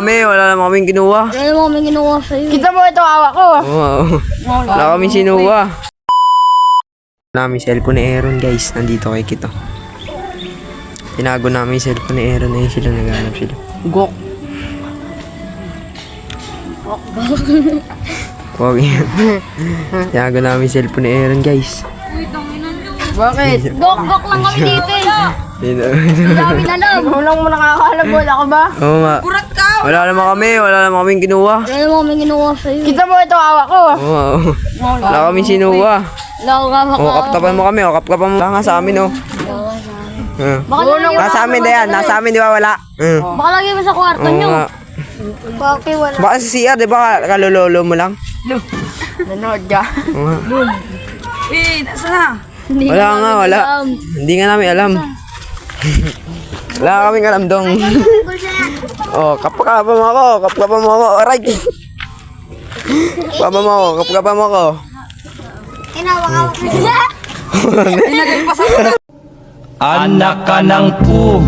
Wala naman kaming kinuha. Wala naman kaming kinuha sa'yo. Kita mo ito hawak ko. Oo. Wala kaming sinuha. Namin cellphone ni Aaron guys. Nandito kay Kito. Tinago namin yung cellphone ni Aaron. Ayun sila, naghanap sila. Gok. Wow, yan. Tinago namin yung cellphone ni Aaron guys. Bakit? Gok lang kami dito eh. Dami na lang. Walang mo nakakaalam, wala ka ba? Oo nga. Wala naman kaming kinuha. Wala naman kaming kinuha sa'yo. Kita mo ito hawak ko. Oo. Wala kaming sinuha. Wala ka. O, kaptapan mo kami. Kaptapan mo. Wala nga sa amin, oh. Baka lagay mo Nasa amin, Dayan. Nasa amin, di ba? Wala. Baka lagay mo sa kwarto Oo nyo. nga. Bakit wala? Baka sa CR, di ba? Kalulolo mo lang. Nanood ka. Oo nga. Nasa na? Wala nga, wala. Hindi nga namin alam. Wala kaming alam dong. Oh, kapkapan mo ako. Kapkapan mo ako. Alright. Kapkapan mo ako. Kapkapan mo ako. Kinawak-awak na sila. Anak ka ng pu.